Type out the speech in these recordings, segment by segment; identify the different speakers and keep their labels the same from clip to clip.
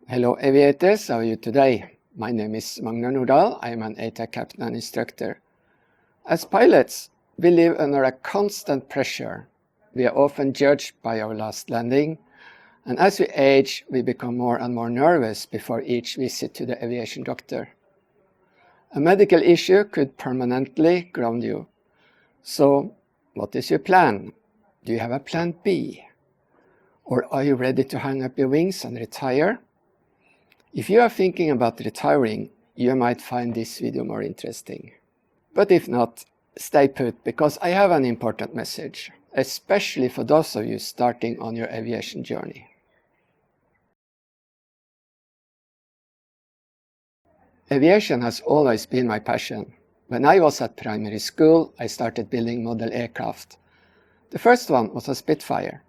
Speaker 1: Hello aviators, how are you today? My name is Magnar. I am an ATAC captain and instructor. As pilots, we live under a constant pressure. We are often judged by our last landing, and as we age, we become more and more nervous before each visit to the aviation doctor. A medical issue could permanently ground you. So, what is your plan? Do you have a plan B? Or are you ready to hang up your wings and retire? If you are thinking about retiring, you might find this video more interesting. But if not, stay put, because I have an important message, especially for those of you starting on your aviation journey. Aviation has always been my passion. When I was at primary school, I started building model aircraft. The first one was a Spitfire,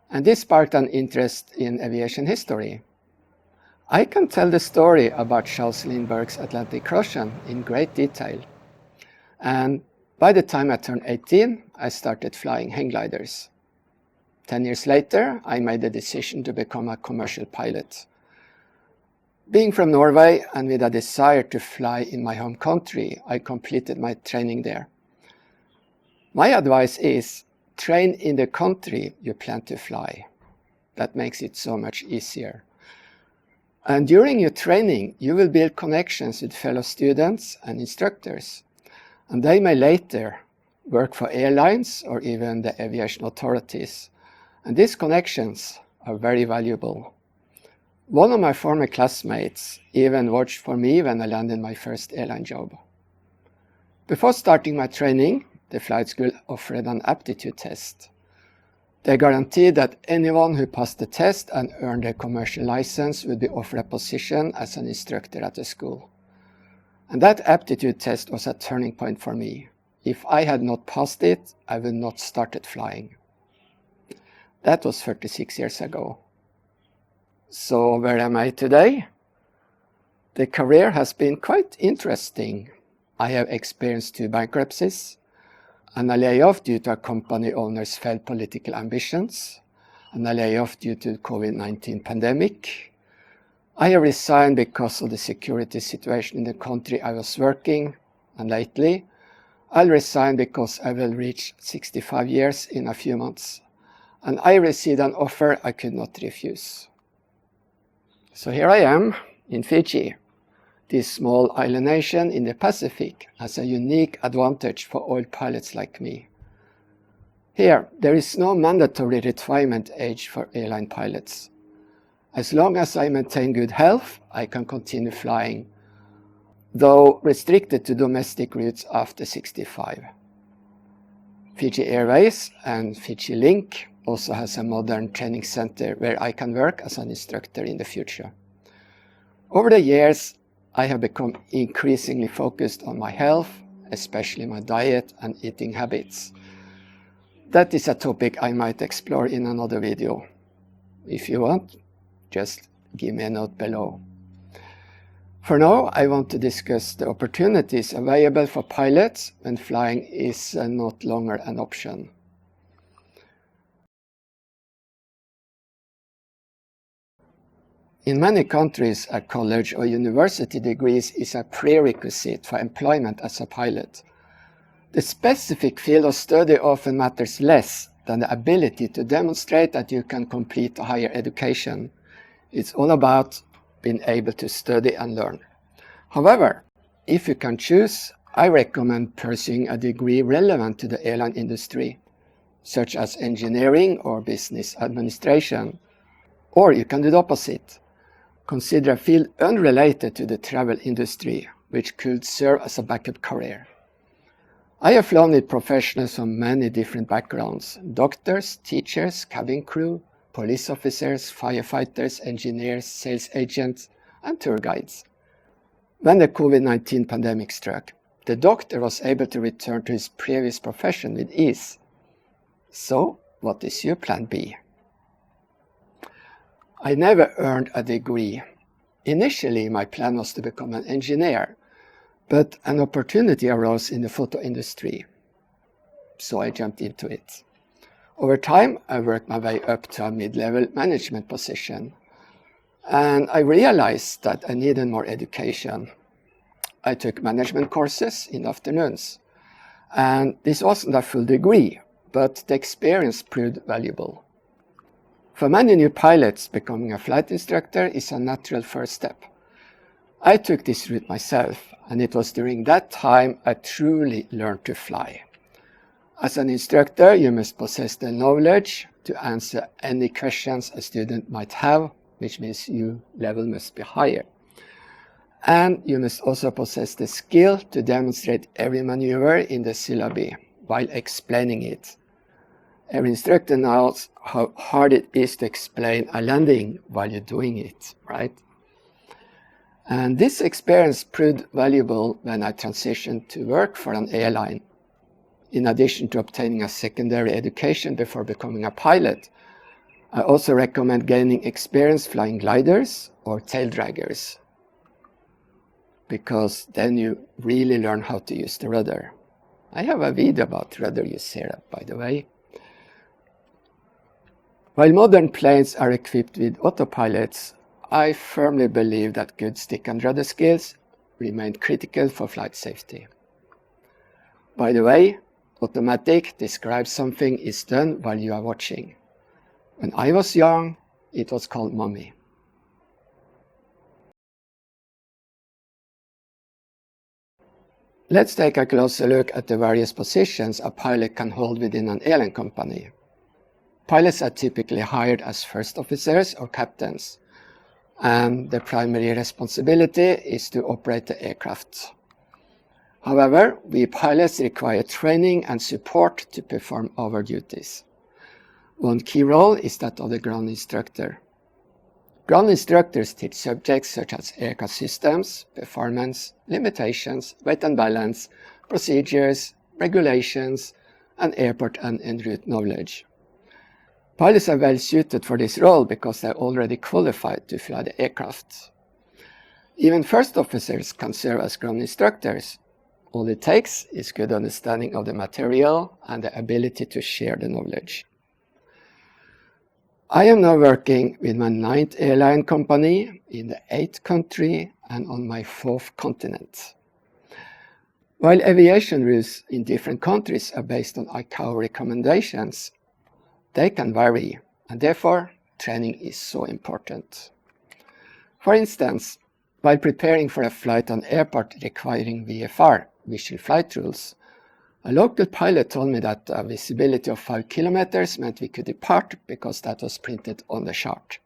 Speaker 1: and this sparked an interest in aviation history. I can tell the story about Charles Lindbergh's Atlantic Ocean in great detail. And by the time I turned 18, I started flying hang gliders. 10 years later, I made the decision to become a commercial pilot. Being from Norway and with a desire to fly in my home country, I completed my training there. My advice is, train in the country you plan to fly. That makes it so much easier. And during your training, you will build connections with fellow students and instructors, and they may later work for airlines or even the aviation authorities. And these connections are very valuable. One of my former classmates even watched for me when I landed my first airline job. Before starting my training, the flight school offered an aptitude test. They guaranteed that anyone who passed the test and earned a commercial license would be offered a position as an instructor at the school. And that aptitude test was a turning point for me. If I had not passed it, I would not started flying. That was 36 years ago. So where am I today? The career has been quite interesting. I have experienced 2 bankruptcies, and a layoff due to a company owner's failed political ambitions, and a layoff due to the COVID-19 pandemic. I have resigned because of the security situation in the country I was working, and lately, I'll resign because I will reach 65 years in a few months, and I received an offer I could not refuse. So here I am in Fiji. This small island nation in the Pacific has a unique advantage for old pilots like me. Here, there is no mandatory retirement age for airline pilots. As long as I maintain good health, I can continue flying, though restricted to domestic routes after 65. Fiji Airways and Fiji Link also has a modern training center where I can work as an instructor in the future. Over the years, I have become increasingly focused on my health, especially my diet and eating habits. That is a topic I might explore in another video. If you want, just give me a note below. For now, I want to discuss the opportunities available for pilots when flying is not longer an option. In many countries, a college or university degree is a prerequisite for employment as a pilot. The specific field of study often matters less than the ability to demonstrate that you can complete a higher education. It's all about being able to study and learn. However, if you can choose, I recommend pursuing a degree relevant to the airline industry, such as engineering or business administration. Or you can do the opposite. Consider a field unrelated to the travel industry, which could serve as a backup career. I have flown with professionals from many different backgrounds: doctors, teachers, cabin crew, police officers, firefighters, engineers, sales agents, and tour guides. When the COVID-19 pandemic struck, the doctor was able to return to his previous profession with ease. So, what is your plan B? I never earned a degree. Initially, my plan was to become an engineer, but an opportunity arose in the photo industry, so I jumped into it. Over time, I worked my way up to a mid-level management position. And I realized that I needed more education. I took management courses in the afternoons. And this wasn't a full degree, but the experience proved valuable. For many new pilots, becoming a flight instructor is a natural first step. I took this route myself, and it was during that time I truly learned to fly. As an instructor, you must possess the knowledge to answer any questions a student might have, which means your level must be higher. And you must also possess the skill to demonstrate every maneuver in the syllabi while explaining it. Every instructor knows how hard it is to explain a landing while you're doing it, right? And this experience proved valuable when I transitioned to work for an airline. In addition to obtaining a secondary education before becoming a pilot, I also recommend gaining experience flying gliders or tail draggers, because then you really learn how to use the rudder. I have a video about rudder use here, by the way. While modern planes are equipped with autopilots, I firmly believe that good stick and rudder skills remain critical for flight safety. By the way, automatic describes something is done while you are watching. When I was young, it was called mommy. Let's take a closer look at the various positions a pilot can hold within an airline company. Pilots are typically hired as first officers or captains, and their primary responsibility is to operate the aircraft. However, we pilots require training and support to perform our duties. One key role is that of the ground instructor. Ground instructors teach subjects such as aircraft systems, performance, limitations, weight and balance, procedures, regulations, and airport and en route knowledge. Pilots are well suited for this role because they are already qualified to fly the aircraft. Even first officers can serve as ground instructors. All it takes is good understanding of the material and the ability to share the knowledge. I am now working with my 9th airline company in the 8th country and on my 4th continent. While aviation rules in different countries are based on ICAO recommendations, they can vary, and therefore training is so important. For instance, while preparing for a flight on airport requiring VFR, visual flight rules, a local pilot told me that a visibility of 5 kilometers meant we could depart because that was printed on the chart.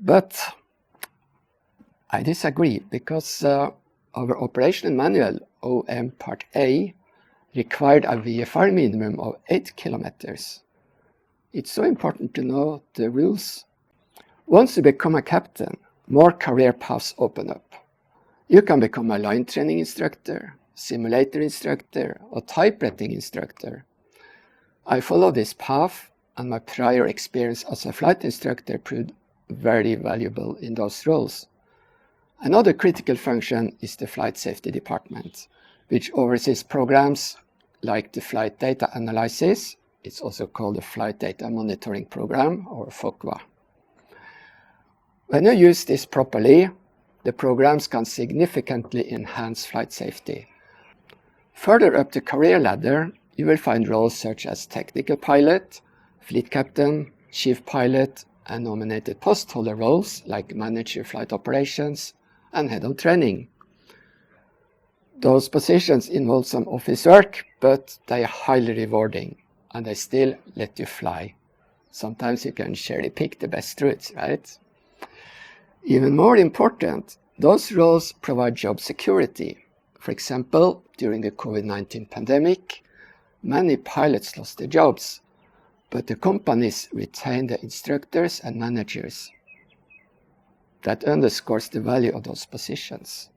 Speaker 1: But I disagree, because our operational manual, OM Part A, required a VFR minimum of 8 kilometers. It's so important to know the rules. Once you become a captain, more career paths open up. You can become a line training instructor, simulator instructor, or typewriting instructor. I followed this path, and my prior experience as a flight instructor proved very valuable in those roles. Another critical function is the flight safety department, which oversees programs like the flight data analysis. It's also called the Flight Data Monitoring Program, or FOCWA. When you use this properly, the programs can significantly enhance flight safety. Further up the career ladder, you will find roles such as technical pilot, fleet captain, chief pilot, and nominated post holder roles like manager flight operations and head of training. Those positions involve some office work, but they are highly rewarding, and they still let you fly. Sometimes you can cherry pick the best routes, right? Even more important, those roles provide job security. For example, during the COVID-19 pandemic, many pilots lost their jobs, but the companies retained the instructors and managers. That underscores the value of those positions.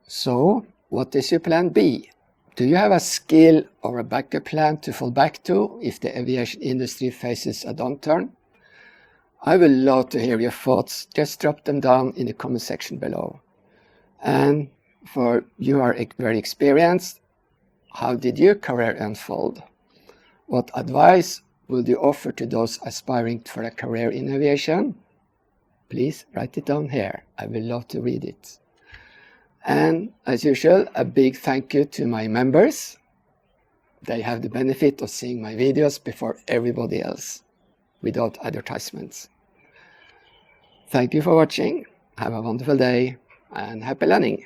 Speaker 1: So, what is your plan B? Do you have a skill or a backup plan to fall back to if the aviation industry faces a downturn? I would love to hear your thoughts. Just drop them down in the comment section below. And for you are very experienced, how did your career unfold? What advice would you offer to those aspiring for a career in aviation? Please write it down here. I will love to read it. And as usual, a big thank you to my members. They have the benefit of seeing my videos before everybody else, without advertisements. Thank you for watching. Have a wonderful day and happy landing.